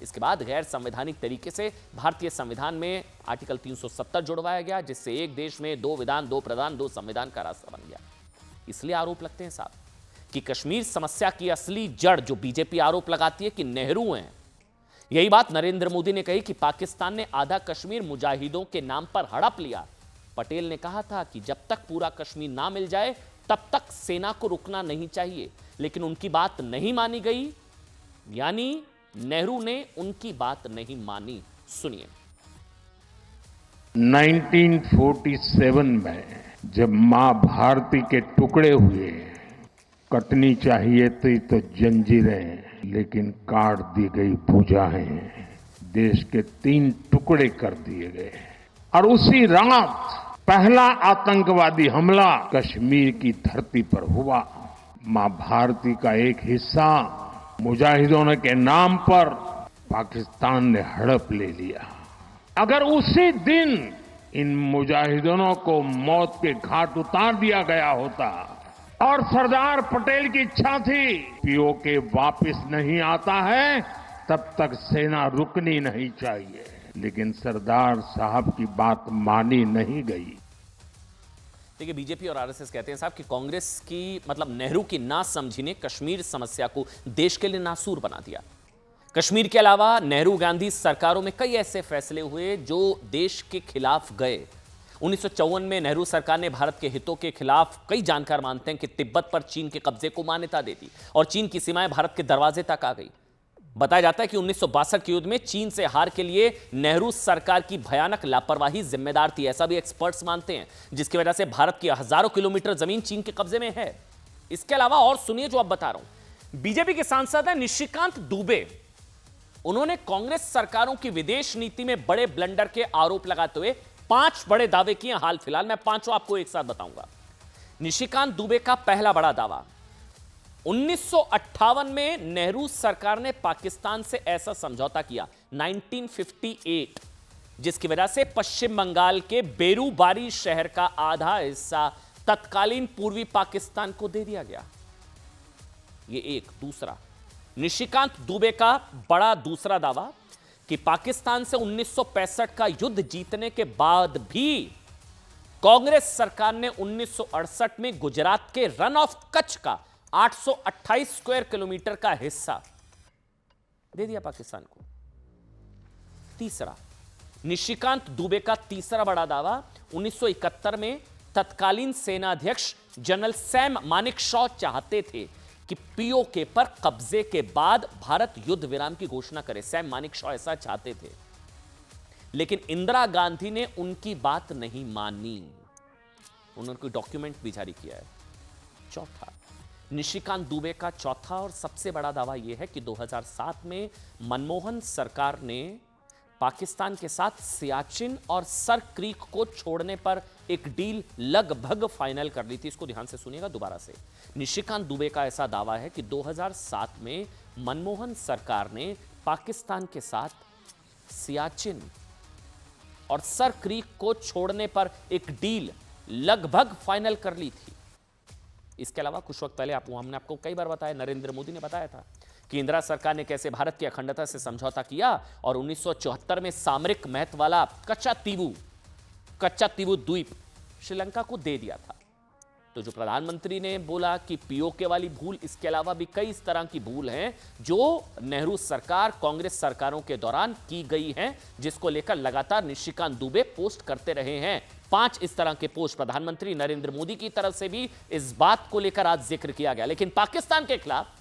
इसके बाद गैर संवैधानिक तरीके से भारतीय संविधान में आर्टिकल 370 जुड़वाया गया, जिससे एक देश में 2 विधान, 2 प्रधान, 2 संविधान का रास्ता बन गया। इसलिए आरोप लगते हैं साहब कि कश्मीर समस्या की असली जड़, जो बीजेपी आरोप लगाती है कि नेहरू हैं, यही बात नरेंद्र मोदी ने कही कि पाकिस्तान ने आधा कश्मीर मुजाहिदों के नाम पर हड़प लिया। पटेल ने कहा था कि जब तक पूरा कश्मीर ना मिल जाए तब तक सेना को रुकना नहीं चाहिए, लेकिन उनकी बात नहीं मानी गई, यानी नेहरू ने उनकी बात नहीं मानी। सुनिए। 1947 में जब मां भारती के टुकड़े हुए, कटनी चाहिए थी तो जंजीरें, लेकिन काट दी गई भुजाएं, देश के 3 टुकड़े कर दिए गए, और उसी रात पहला आतंकवादी हमला कश्मीर की धरती पर हुआ। मां भारती का एक हिस्सा मुजाहिदों के नाम पर पाकिस्तान ने हड़प ले लिया। अगर उसी दिन इन मुजाहिदों को मौत के घाट उतार दिया गया होता, और सरदार पटेल की इच्छा थी पीओके वापस नहीं आता है, तब तक सेना रुकनी नहीं चाहिए, लेकिन सरदार साहब की बात मानी नहीं गई। देखिए, बीजेपी और आरएसएस कहते हैं साहब कि कांग्रेस की, मतलब नेहरू की नासमझी ने कश्मीर समस्या को देश के लिए नासूर बना दिया। कश्मीर के अलावा नेहरू गांधी सरकारों में कई ऐसे फैसले हुए जो देश के खिलाफ गए। 1954 में नेहरू सरकार ने भारत के हितों के खिलाफ, कई जानकार मानते हैं कि तिब्बत पर चीन के कब्जे को मान्यता दे दी और चीन की सीमाएं भारत के दरवाजे तक आ गई। बताया जाता है कि 1962 के युद्ध में चीन से हार के लिए नेहरू सरकार की भयानक लापरवाही जिम्मेदार थी, ऐसा भी एक्सपर्ट्स मानते हैं, जिसकी वजह से भारत की हजारों किलोमीटर जमीन चीन के कब्जे में है। इसके अलावा और सुनिए जो अब बता रहा हूं, बीजेपी के सांसद हैं निशिकांत दुबे। उन्होंने कांग्रेस सरकारों की विदेश नीति में बड़े ब्लंडर के आरोप लगाते हुए 5 बड़े दावे किए हाल फिलहाल। मैं पांचों आपको एक साथ बताऊंगा। निशिकांत दुबे का पहला बड़ा दावा, 1958 में नेहरू सरकार ने पाकिस्तान से ऐसा समझौता किया 1958, जिसकी वजह से पश्चिम बंगाल के बेरूबारी शहर का आधा हिस्सा तत्कालीन पूर्वी पाकिस्तान को दे दिया गया। यह एक। दूसरा, निशिकांत दुबे का बड़ा दूसरा दावा कि पाकिस्तान से 1965 का युद्ध जीतने के बाद भी कांग्रेस सरकार ने 1968 में गुजरात के रन ऑफ कच्छ का 828 स्क्वायर किलोमीटर का हिस्सा दे दिया पाकिस्तान को। तीसरा, निशिकांत दुबे का तीसरा बड़ा दावा, 1971 में तत्कालीन सेनाध्यक्ष जनरल सैम मानेकशॉ चाहते थे कि पीओके पर कब्जे के बाद भारत युद्ध विराम की घोषणा करे। सैम मानेकशॉ ऐसा चाहते थे, लेकिन इंदिरा गांधी ने उनकी बात नहीं मानी। उन्होंने कोई डॉक्यूमेंट भी जारी किया है। चौथा, निशिकांत दुबे का चौथा और सबसे बड़ा दावा यह है कि 2007 में मनमोहन सरकार ने पाकिस्तान के साथ सियाचिन और सर क्रीक को छोड़ने पर एक डील लगभग फाइनल कर ली थी। इसको ध्यान से सुनिएगा दोबारा से। निशिकांत दुबे का ऐसा दावा है कि 2007 में मनमोहन सरकार ने पाकिस्तान के साथ सियाचिन और सर क्रीक को छोड़ने पर एक डील लगभग फाइनल कर ली थी। इसके अलावा कुछ वक्त पहले हमने आपको कई बार बताया, नरेंद्र मोदी ने बताया था कि इंदिरा सरकार ने कैसे भारत की अखंडता से समझौता किया और 1974 में सामरिक महत्व वाला कच्चा तीवु द्वीप श्रीलंका को दे दिया था। तो जो प्रधानमंत्री ने बोला कि पीओके वाली भूल, इसके अलावा भी कई इस तरह की भूल हैं जो नेहरू सरकार, कांग्रेस सरकारों के दौरान की गई हैं, जिसको लेकर लगातार निशिकांत दुबे पोस्ट करते रहे हैं। 5 इस तरह के पोस्ट प्रधानमंत्री नरेंद्र मोदी की तरफ से भी इस बात को लेकर आज जिक्र किया गया। लेकिन पाकिस्तान के खिलाफ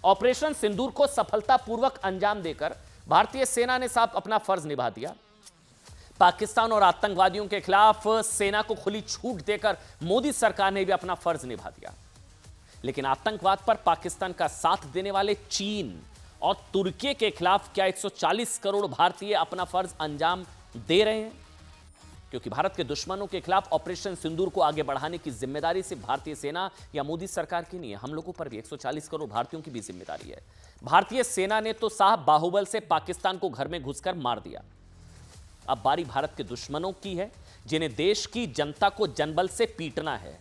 ऑपरेशन सिंदूर को सफलतापूर्वक अंजाम देकर भारतीय सेना ने साफ अपना फर्ज निभा दिया। पाकिस्तान और आतंकवादियों के खिलाफ सेना को खुली छूट देकर मोदी सरकार ने भी अपना फर्ज निभा दिया। लेकिन आतंकवाद पर पाकिस्तान का साथ देने वाले चीन और तुर्की के खिलाफ क्या 140 करोड़ भारतीय अपना फर्ज अंजाम दे रहे हैं? क्योंकि भारत के दुश्मनों के खिलाफ ऑपरेशन सिंदूर को आगे बढ़ाने की जिम्मेदारी सिर्फ भारतीय सेना या मोदी सरकार की नहीं है, हम लोगों पर भी 140 करोड़ भारतीयों की भी जिम्मेदारी है। भारतीय सेना ने तो साहब बाहुबल से पाकिस्तान को घर में घुसकर मार दिया। अब बारी भारत के दुश्मनों की है, जिन्हें देश की जनता को जनबल से पीटना है।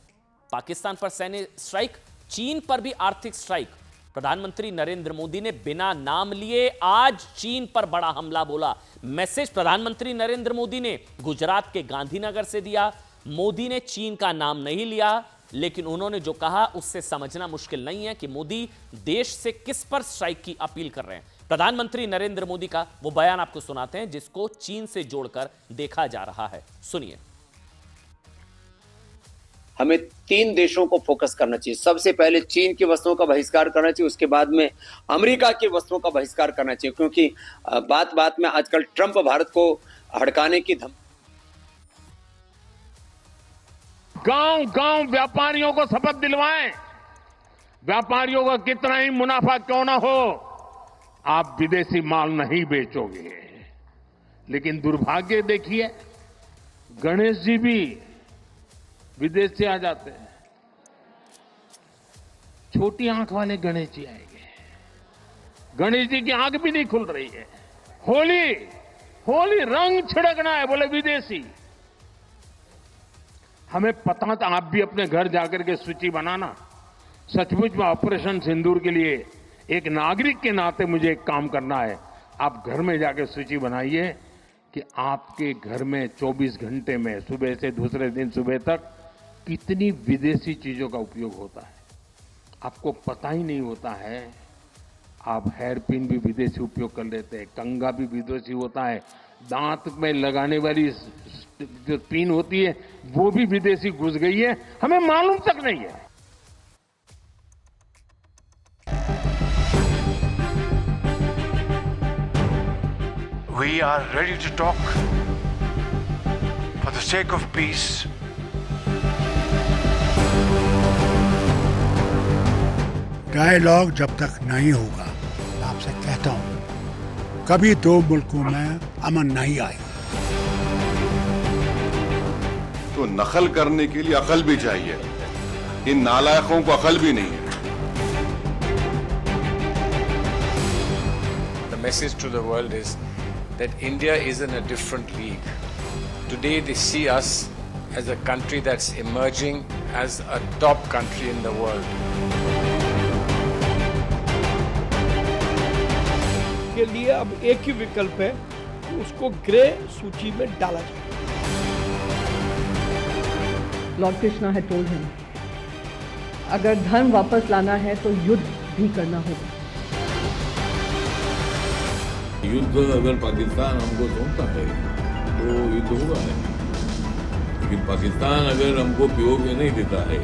पाकिस्तान पर सैन्य स्ट्राइक, चीन पर भी आर्थिक स्ट्राइक। प्रधानमंत्री नरेंद्र मोदी ने बिना नाम लिए आज चीन पर बड़ा हमला बोला। मैसेज प्रधानमंत्री नरेंद्र मोदी ने गुजरात के गांधीनगर से दिया। मोदी ने चीन का नाम नहीं लिया, लेकिन उन्होंने जो कहा उससे समझना मुश्किल नहीं है कि मोदी देश से किस पर स्ट्राइक की अपील कर रहे हैं। प्रधानमंत्री नरेंद्र मोदी का वो बयान आपको सुनाते हैं जिसको चीन से जोड़कर देखा जा रहा है। सुनिए। हमें 3 देशों को फोकस करना चाहिए। सबसे पहले चीन की वस्तुओं का बहिष्कार करना चाहिए, उसके बाद में अमेरिका की वस्तुओं का बहिष्कार करना चाहिए, क्योंकि बात बात में आजकल ट्रंप भारत को हड़काने की गांव-गांव व्यापारियों को शपथ दिलवाएं। व्यापारियों का कितना ही मुनाफा क्यों ना हो, आप विदेशी माल नहीं बेचोगे। लेकिन दुर्भाग्य देखिए, गणेश जी भी विदेश से आ जाते हैं। छोटी आंख वाले गणेश जी आएंगे, गणेश जी की आंख भी नहीं खुल रही है। होली रंग छिड़कना है, बोले विदेशी। हमें पता था, आप भी अपने घर जाकर के सूची बनाना। सचमुच में ऑपरेशन सिंदूर के लिए एक नागरिक के नाते मुझे एक काम करना है। आप घर में जाकर सूची बनाइए कि आपके घर में 24 घंटे में सुबह से दूसरे दिन सुबह तक कितनी विदेशी चीजों का उपयोग होता है। आपको पता ही नहीं होता है। आप हेयर पिन भी विदेशी उपयोग कर लेते हैं, कंघा भी विदेशी होता है, दांत में लगाने वाली जो पिन होती है वो भी विदेशी घुस गई है, हमें मालूम तक नहीं है। We are ready to talk for the sake of peace. Dialogue जब तक नहीं होगा, मैं आपसे कहता हूं, कभी दो मुल्कों में अमन नहीं आएगा। तो नकल करने के लिए अकल भी चाहिए, इन नालायकों को अकल भी नहीं है। The message to the world is that India is in a different league. Today they see us as a country that's emerging as a top country in the world. के लिए अब एक ही विकल्प है कि उसको ग्रे सूची में डाला जाए। Lord Krishna had told him, अगर धर्म वापस लाना है तो युद्ध भी करना होगा। युद्ध अगर पाकिस्तान हमको सौंपता है तो युद्ध होगा नहीं, लेकिन पाकिस्तान अगर हमको पीओके नहीं देता है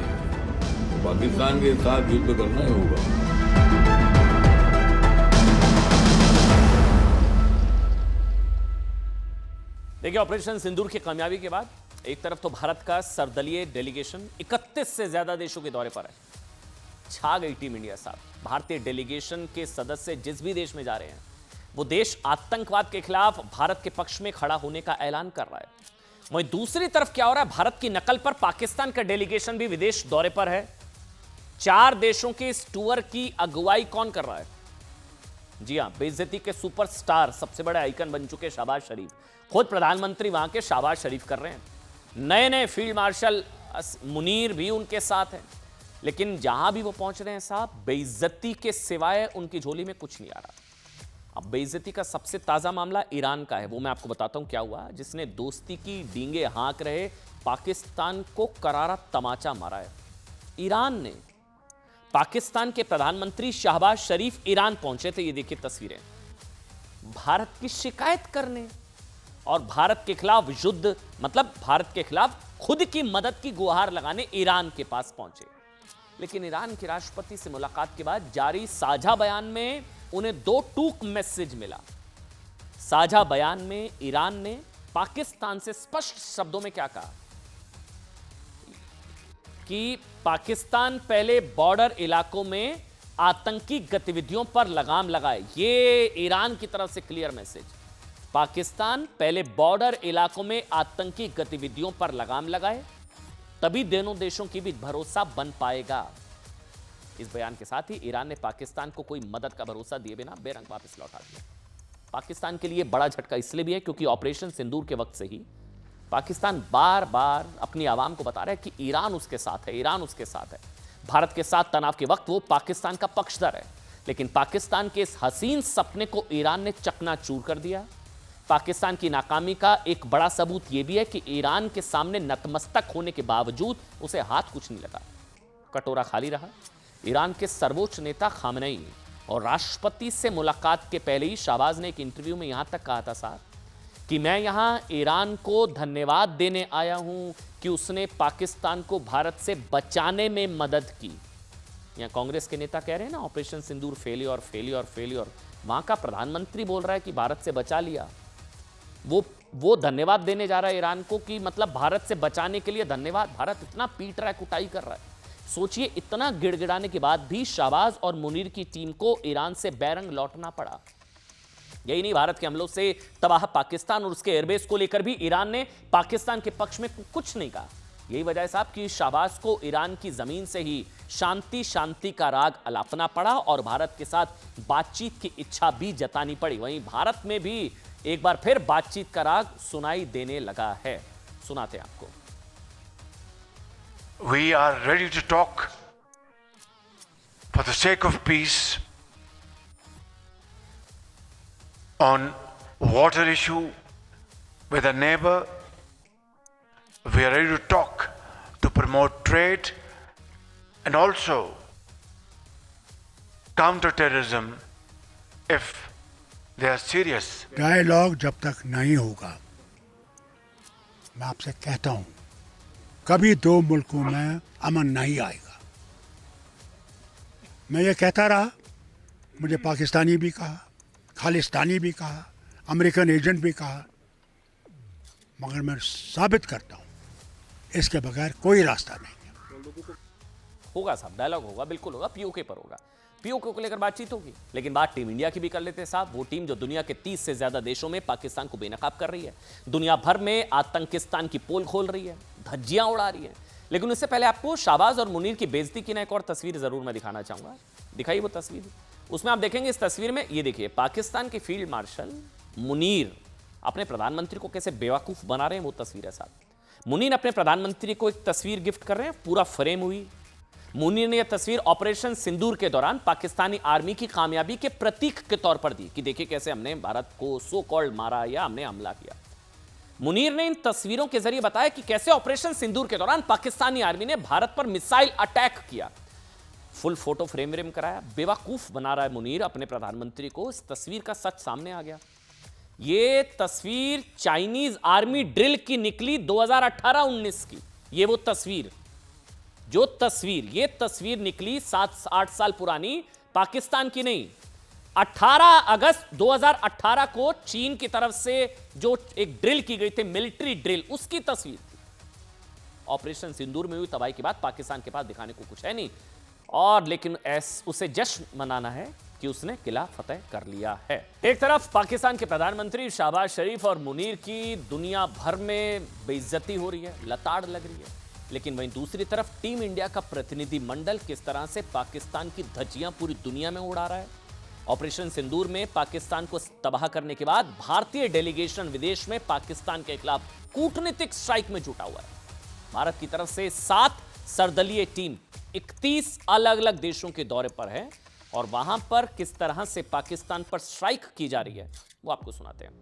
तो पाकिस्तान के साथ युद्ध करना ही होगा। देखिए, ऑपरेशन सिंदूर की कामयाबी के बाद एक तरफ तो भारत का सर्वदलीय डेलीगेशन 31 से ज्यादा देशों के दौरे पर है। छा गई टीम इंडिया साहब। भारतीय डेलीगेशन के सदस्य जिस भी देश में जा रहे हैं, वो देश आतंकवाद के खिलाफ भारत के पक्ष में खड़ा होने का ऐलान कर रहा है। वहीं दूसरी तरफ क्या हो रहा है, भारत की नकल पर पाकिस्तान का डेलीगेशन भी विदेश दौरे पर है। 4 देशों के इस टूर की अगुवाई कौन कर रहा है? जी हां, बेइज्जती के सुपरस्टार, सबसे बड़े आइकन बन चुके शहबाज शरीफ, खुद प्रधानमंत्री वहां के शहबाज शरीफ कर रहे हैं। नए नए फील्ड मार्शल मुनीर भी उनके साथ हैं। लेकिन जहां भी वो पहुंच रहे हैं साहब, बेइज्जती के सिवाय उनकी झोली में कुछ नहीं आ रहा। अब बेइज्जती का सबसे ताजा मामला ईरान का है। वो मैं आपको बताता हूं क्या हुआ, जिसने दोस्ती की डींगे हाँक रहे पाकिस्तान को करारा तमाचा मारा है। ईरान ने, पाकिस्तान के प्रधानमंत्री शहबाज शरीफ ईरान पहुंचे थे, ये देखिए तस्वीरें, भारत की शिकायत करने और भारत के खिलाफ युद्ध, मतलब भारत के खिलाफ खुद की मदद की गुहार लगाने ईरान के पास पहुंचे। लेकिन ईरान के राष्ट्रपति से मुलाकात के बाद जारी साझा बयान में उन्हें 2 टूक मैसेज मिला। साझा बयान में ईरान ने पाकिस्तान से स्पष्ट शब्दों में क्या कहा कि पाकिस्तान पहले बॉर्डर इलाकों में आतंकी गतिविधियों पर लगाम लगाए। ये ईरान की तरफ से क्लियर मैसेज। पाकिस्तान पहले बॉर्डर इलाकों में आतंकी गतिविधियों पर लगाम लगाए, तभी दोनों देशों के बीच भरोसा बन पाएगा। इस बयान के साथ ही ईरान ने पाकिस्तान को कोई मदद का भरोसा दिए बिना बेरंग वापस लौटा दिया। पाकिस्तान के लिए बड़ा झटका इसलिए भी है क्योंकि ऑपरेशन सिंदूर के वक्त से ही पाकिस्तान बार बार अपनी आवाम को बता रहा है कि ईरान उसके साथ है, ईरान उसके साथ है। भारत के साथ तनाव के वक्त वो पाकिस्तान का पक्षधर है। लेकिन पाकिस्तान के इस हसीन सपने को ईरान ने चकनाचूर कर दिया। पाकिस्तान की नाकामी का एक बड़ा सबूत यह भी है कि ईरान के सामने नतमस्तक होने के बावजूद उसे हाथ कुछ नहीं लगा, कटोरा खाली रहा। ईरान के सर्वोच्च नेता खामनेई और राष्ट्रपति से मुलाकात के पहले ही शहबाज ने एक इंटरव्यू में यहां तक कहा था साहब कि मैं यहां ईरान को धन्यवाद देने आया हूं कि उसने पाकिस्तान को भारत से बचाने में मदद की। यहां कांग्रेस के नेता कह रहे हैं ना ऑपरेशन सिंदूर फेलियर फेलियर फेलियर, वहां का प्रधानमंत्री बोल रहा है कि भारत से बचा लिया। वो धन्यवाद देने जा रहा है ईरान को कि मतलब भारत से बचाने के लिए धन्यवाद। भारत इतना पीट रहा है, कुटाई कर रहा है। सोचिए, इतना गिड़गिड़ाने के बाद भी शहबाज और मुनीर की टीम को ईरान से बैरंग लौटना पड़ा। यही नहीं, भारत के हमलों से तबाह पाकिस्तान और उसके एयरबेस को लेकर भी ईरान ने पाकिस्तान के पक्ष में कुछ नहीं कहा। यही वजह है साहब कि शहबाज को ईरान की जमीन से ही शांति शांति का राग अलापना पड़ा और भारत के साथ बातचीत की इच्छा भी जतानी पड़ी। वहीं भारत में भी एक बार फिर बातचीत का राग सुनाई देने लगा है। सुनाते हैं आपको। We are ready to talk for the sake of peace on water issue with a neighbor. We are ready to talk to promote trade and also counter terrorism if they are serious. Dialogue जब तक नहीं होगा, मैं आपसे कहता हूं, कभी दो मुल्कों में अमन नहीं आएगा। मैं ये कहता रहा, मुझे पाकिस्तानी भी कहा, खालिस्तानी भी कहा, अमेरिकन एजेंट भी कहा, मगर मैं साबित करता हूँ इसके बगैर कोई रास्ता नहीं है। होगा साहब, डायलॉग होगा, बिल्कुल होगा, पीओके पर होगा, पीओके को लेकर बातचीत होगी। लेकिन बात टीम इंडिया की भी कर लेते हैं साहब, वो टीम जो दुनिया के 30 से ज्यादा देशों में पाकिस्तान को बेनकाब कर रही है, दुनिया भर में आतंकिस्तान की पोल खोल रही है, धज्जियां उड़ा रही है। लेकिन उससे पहले आपको शाहबाज और मुनीर की बेइज्जती की ना एक और तस्वीर जरूर मैं दिखाना चाहूंगा। दिखाइए वो तस्वीर। उसमें आप देखेंगे इस तस्वीर में, ये देखिए पाकिस्तान के फील्ड मार्शल मुनीर अपने प्रधानमंत्री को कैसे बेवकूफ बना रहे हैं, वो तस्वीर है साहब। मुनीर अपने प्रधानमंत्री को एक तस्वीर गिफ्ट कर रहे हैं, पूरा फ्रेम हुई। मुनीर ने यह तस्वीर ऑपरेशन सिंदूर के दौरान पाकिस्तानी आर्मी की कामयाबी के प्रतीक के तौर पर दी कि देखिए कैसे हमने भारत को सो कॉल्ड मारा या हमने हमला किया। मुनीर ने इन तस्वीरों के जरिए बताया कि कैसे ऑपरेशन सिंदूर के दौरान पाकिस्तानी आर्मी ने भारत पर मिसाइल अटैक किया। फुल फोटो फ्रेम कराया, बेवकूफ बना रहा है मुनीर अपने प्रधानमंत्री को। इस तस्वीर का सच सामने आ गया। ये तस्वीर चाइनीज आर्मी ड्रिल की निकली 2018-19 की। ये वो तस्वीर, ये तस्वीर निकली 7-8 साल पुरानी, पाकिस्तान की नहीं। 18 अगस्त 2018 को चीन की तरफ से जो एक ड्रिल की गई थी, मिलिट्री ड्रिल, उसकी तस्वीर थी। ऑपरेशन सिंदूर में हुई तबाही के बाद पाकिस्तान के पास दिखाने को कुछ है नहीं, और लेकिन उसे जश्न मनाना है कि उसने किला फतेह कर लिया है। एक तरफ पाकिस्तान के प्रधानमंत्री शहबाज शरीफ और मुनीर की दुनिया भर में बेइज्जती हो रही है, लताड़ लग रही है, लेकिन वहीं दूसरी तरफ टीम इंडिया का प्रतिनिधि मंडल किस तरह से पाकिस्तान की धज्जियां पूरी दुनिया में उड़ा रहा है। ऑपरेशन सिंदूर में पाकिस्तान को तबाह करने के बाद भारतीय डेलीगेशन विदेश में पाकिस्तान के खिलाफ कूटनीतिक स्ट्राइक में जुटा हुआ है। भारत की तरफ से 7 सर्वदलीय टीम 31 अलग अलग देशों के दौरे पर है, और वहां पर किस तरह से पाकिस्तान पर स्ट्राइक की जा रही है वो आपको सुनाते हैं।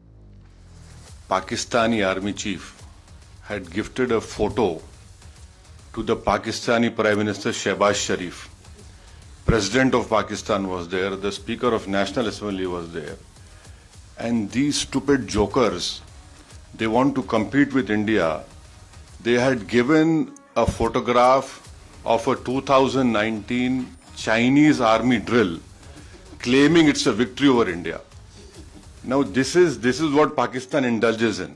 Pakistani army chief had gifted a photo to the Pakistani Prime Minister Shehbaz Sharif. President of Pakistan was there, the Speaker of National Assembly was there. And these stupid jokers, they want to compete with India. They had given a photograph of a 2019 Chinese army drill, claiming it's a victory over India. Now this is what Pakistan indulges in.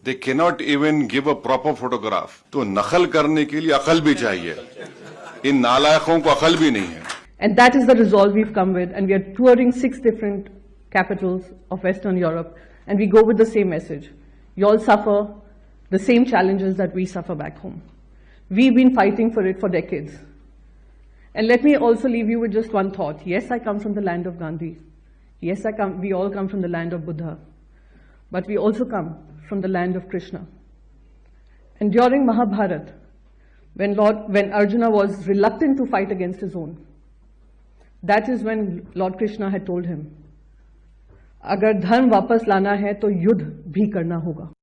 They cannot even give a proper photograph. तो नकल करने के लिए अकल भी चाहिए, इन नालायकों को अकल भी नहीं है। And that is the resolve we've come with, and we are touring 6 different capitals of Western Europe, and we go with the same message. You all suffer the same challenges that we suffer back home. We've been fighting for it for decades. And let me also leave you with just one thought. Yes, I come from the land of Gandhi. Yes, we all come from the land of Buddha. But we also come from the land of Krishna. And during Mahabharata, when Arjuna was reluctant to fight against his own, that is when Lord Krishna had told him, अगर धर्म वापस लाना है तो युद्ध भी करना होगा।